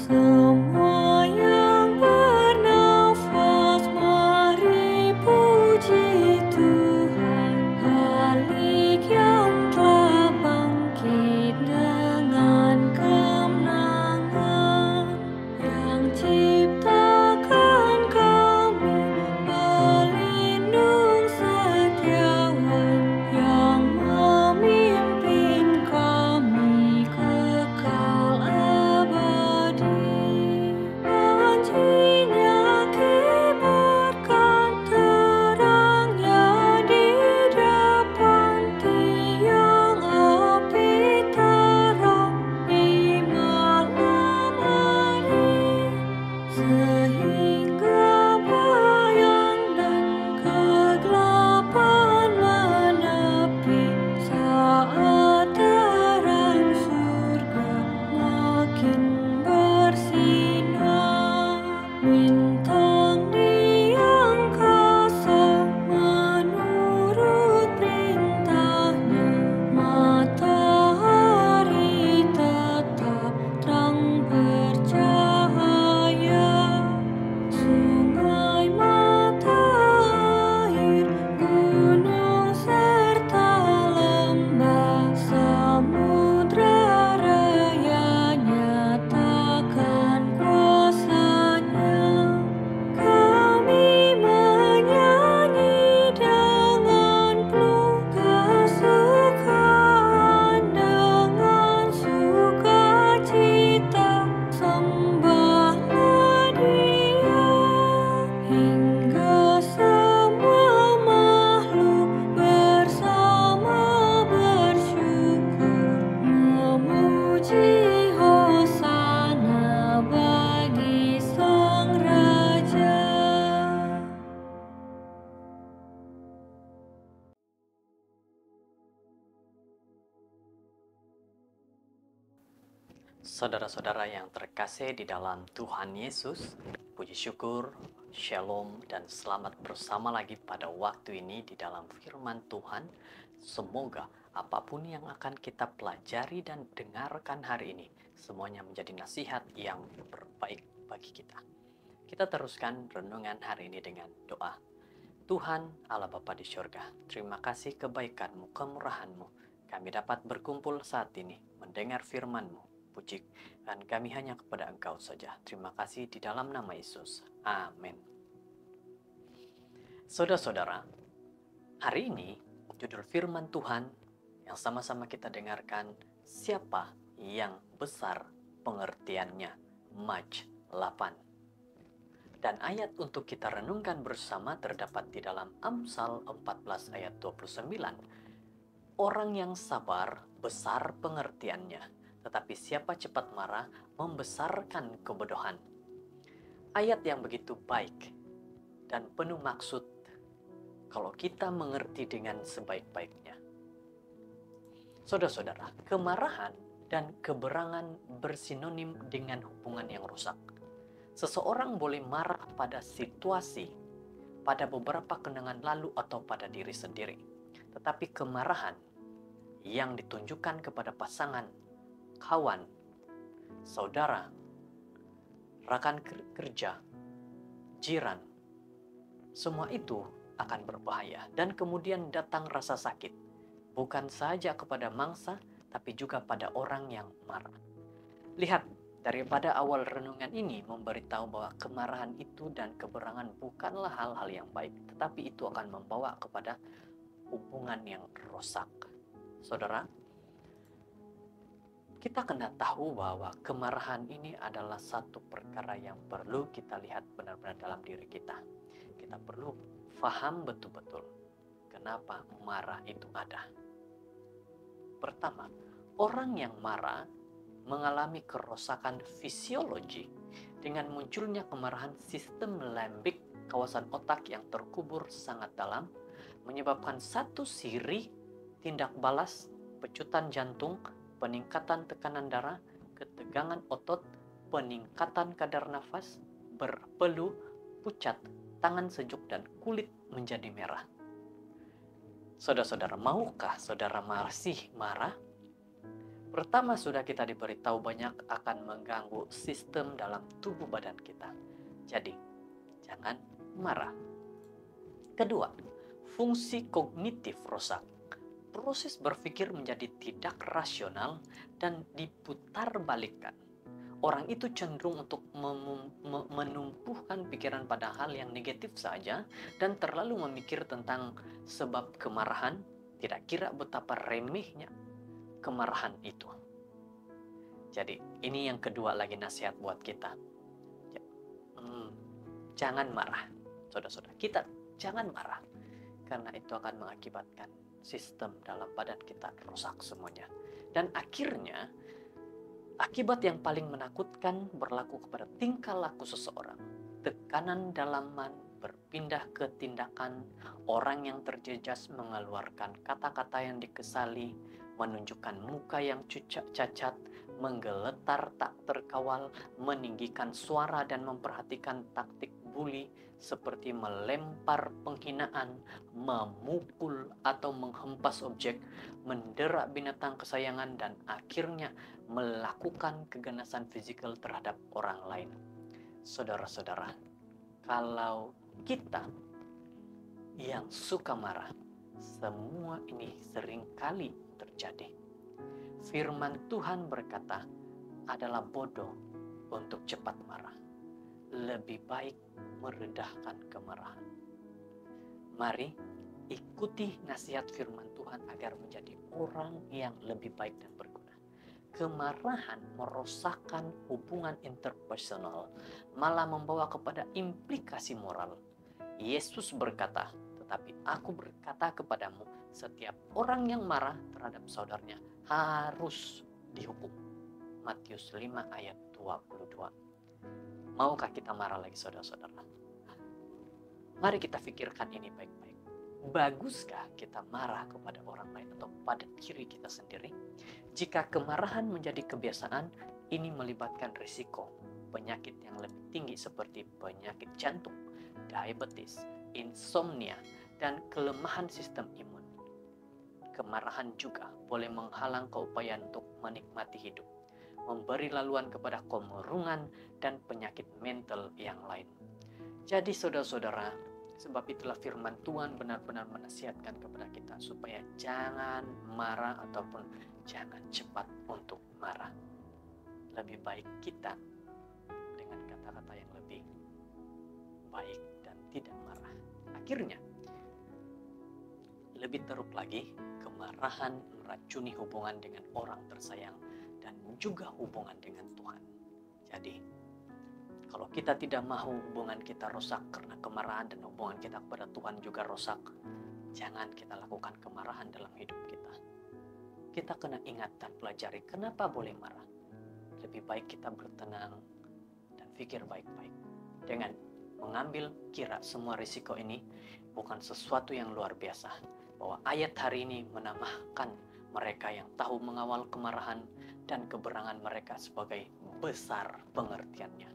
Semua yang bernafas, mari puji Tuhan. Halik yang telah bangkit dengan kemenangan, yang ciptakan kami, pelindung setiawan, yang memimpin kami kekal abadi. Janjinya kibarkan terangnya di depan tiang api terang di malam hari, sehingga bayang dan kegelapan menepi saat terang surga makin bersinar. Bintang di angkasa menurut perintahnya, matahari tetap terang bercahaya. Sungai, mata air, gunung serta lembah, samudra raya nyatakan kuasa-Nya. Kami menyanyi dengan penuh kesukaan, dengan sukacita sembahlah Dia, hingga semua makhluk bersama bersyukur, memuji hosana bagi Sang Raja. Saudara-saudara yang terkasih di dalam Tuhan Yesus, puji syukur, shalom, dan selamat bersama lagi pada waktu ini di dalam firman Tuhan. Semoga apapun yang akan kita pelajari dan dengarkan hari ini, semuanya menjadi nasihat yang terbaik bagi kita. Kita teruskan renungan hari ini dengan doa. Tuhan Allah Bapa di surga, terima kasih kebaikan-Mu, kemurahan-Mu. Kami dapat berkumpul saat ini, mendengar firman-Mu. Pujikan kami hanya kepada Engkau saja. Terima kasih di dalam nama Yesus. Amin. Saudara-saudara, hari ini judul firman Tuhan yang sama-sama kita dengarkan, siapa yang besar pengertiannya, Maj 8. Dan ayat untuk kita renungkan bersama terdapat di dalam Amsal 14 ayat 29. Orang yang sabar besar pengertiannya, tetapi siapa cepat marah membesarkan kebodohan. Ayat yang begitu baik dan penuh maksud kalau kita mengerti dengan sebaik-baiknya. Saudara-saudara, kemarahan dan keberangan bersinonim dengan hubungan yang rusak. Seseorang boleh marah pada situasi, pada beberapa kenangan lalu atau pada diri sendiri. Tetapi kemarahan yang ditunjukkan kepada pasangan, kawan, saudara, rekan kerja, jiran, semua itu akan berbahaya. Dan kemudian datang rasa sakit, bukan saja kepada mangsa, tapi juga pada orang yang marah. Lihat, daripada awal renungan ini memberitahu bahwa kemarahan itu dan keberangan bukanlah hal-hal yang baik, tetapi itu akan membawa kepada hubungan yang rusak. Saudara, kita kena tahu bahwa kemarahan ini adalah satu perkara yang perlu kita lihat benar-benar dalam diri kita. Kita perlu paham betul-betul kenapa marah itu ada. Pertama, orang yang marah mengalami kerusakan fisiologi dengan munculnya kemarahan. Sistem lembik kawasan otak yang terkubur sangat dalam menyebabkan satu siri tindak balas, pecutan jantung, peningkatan tekanan darah, ketegangan otot, peningkatan kadar nafas, berpeluh, pucat, tangan sejuk, dan kulit menjadi merah. Saudara-saudara, maukah saudara masih marah? Pertama, sudah kita diberitahu banyak akan mengganggu sistem dalam tubuh badan kita. Jadi, jangan marah. Kedua, fungsi kognitif rusak. Proses berpikir menjadi tidak rasional dan diputarbalikkan. Orang itu cenderung untuk menumpuhkan pikiran pada hal yang negatif saja dan terlalu memikir tentang sebab kemarahan, tidak kira betapa remehnya kemarahan itu. Jadi ini yang kedua lagi nasihat buat kita. Jangan marah, saudara-saudara. Kita jangan marah, karena itu akan mengakibatkan sistem dalam badan kita rusak semuanya. Dan akhirnya akibat yang paling menakutkan berlaku kepada tingkah laku seseorang. Tekanan dalaman berpindah ke tindakan. Orang yang terjejas mengeluarkan kata-kata yang dikesali, menunjukkan muka yang cacat, menggeletar tak terkawal, meninggikan suara dan memperhatikan taktik bully seperti melempar penghinaan, memukul atau menghempas objek, mendera binatang kesayangan, dan akhirnya melakukan keganasan fisikal terhadap orang lain. Saudara-saudara, kalau kita yang suka marah, semua ini seringkali terjadi. Firman Tuhan berkata, adalah bodoh untuk cepat marah. Lebih baik meredahkan kemarahan. Mari ikuti nasihat firman Tuhan agar menjadi orang yang lebih baik dan berguna. Kemarahan merosakkan hubungan interpersonal, malah membawa kepada implikasi moral. Yesus berkata, tetapi aku berkata kepadamu, setiap orang yang marah terhadap saudaranya harus dihukum. Matius 5 ayat 22. Maukah kita marah lagi, saudara-saudara? Mari kita pikirkan ini baik-baik. Baguskah kita marah kepada orang lain atau pada diri kita sendiri? Jika kemarahan menjadi kebiasaan, ini melibatkan risiko penyakit yang lebih tinggi seperti penyakit jantung, diabetes, insomnia, dan kelemahan sistem imun. Kemarahan juga boleh menghalang keupayaan untuk menikmati hidup, memberi laluan kepada kemurungan dan penyakit mental yang lain. Jadi saudara-saudara, sebab itulah firman Tuhan benar-benar menasihatkan kepada kita supaya jangan marah ataupun jangan cepat untuk marah. Lebih baik kita dengan kata-kata yang lebih baik dan tidak marah. Akhirnya, lebih teruk lagi, kemarahan meracuni hubungan dengan orang tersayang dan juga hubungan dengan Tuhan. Jadi, kalau kita tidak mau hubungan kita rusak karena kemarahan dan hubungan kita kepada Tuhan juga rusak, jangan kita lakukan kemarahan dalam hidup kita. Kita kena ingat dan pelajari kenapa boleh marah. Lebih baik kita bertenang dan pikir baik-baik. Dengan mengambil kira semua risiko ini bukan sesuatu yang luar biasa. Bahwa ayat hari ini menambahkan mereka yang tahu mengawal kemarahan dan keberangan mereka sebagai besar pengertiannya.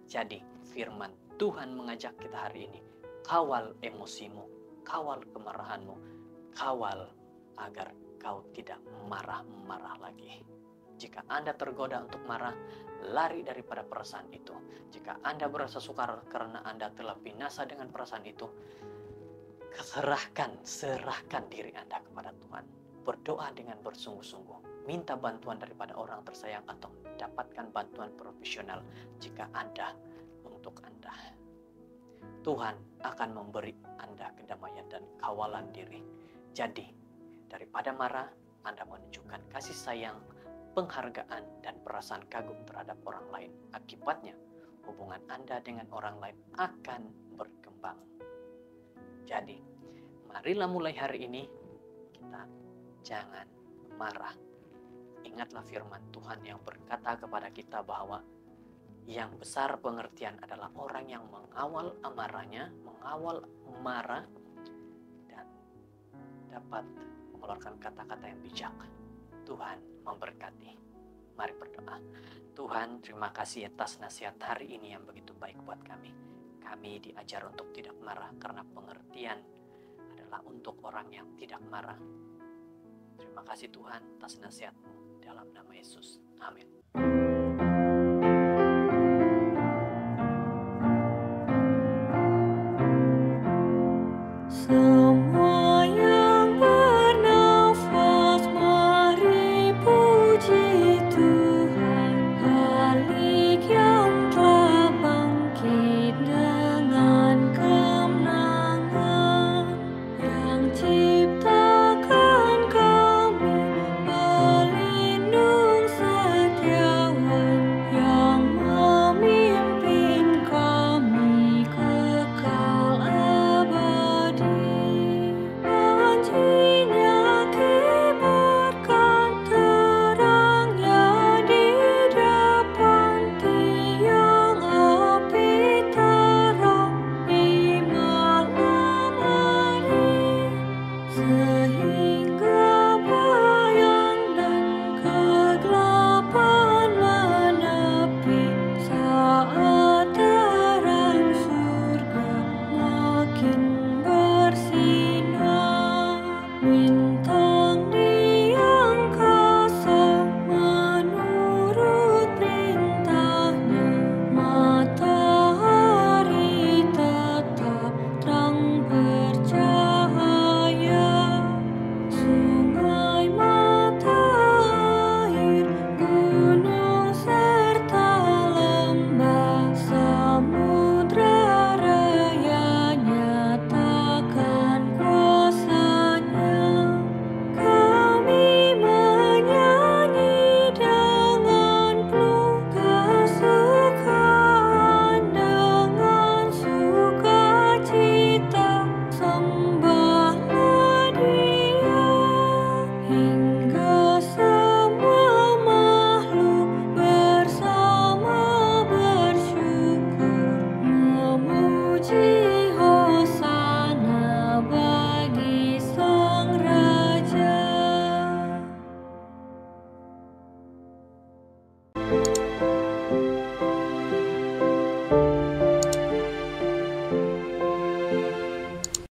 Jadi firman Tuhan mengajak kita hari ini, kawal emosimu, kawal kemarahanmu, kawal agar kau tidak marah-marah lagi. Jika Anda tergoda untuk marah, lari daripada perasaan itu. Jika Anda berasa sukar karena Anda telah binasa dengan perasaan itu, serahkan diri Anda kepada Tuhan. Berdoa dengan bersungguh-sungguh. Minta bantuan daripada orang tersayang atau dapatkan bantuan profesional jika Anda untuk Anda. Tuhan akan memberi Anda kedamaian dan kawalan diri. Jadi, daripada marah, Anda menunjukkan kasih sayang, penghargaan, dan perasaan kagum terhadap orang lain. Akibatnya, hubungan Anda dengan orang lain akan berkembang. Jadi, marilah mulai hari ini kita jangan marah. Ingatlah firman Tuhan yang berkata kepada kita bahwa yang besar pengertian adalah orang yang mengawal amarahnya, mengawal marah, dan dapat mengeluarkan kata-kata yang bijak. Tuhan memberkati. Mari berdoa. Tuhan, terima kasih atas nasihat hari ini yang begitu baik buat kami. Kami diajar untuk tidak marah karena pengertian adalah untuk orang yang tidak marah. Terima kasih Tuhan atas nasihat-Mu. dalam nama Yesus. Amin.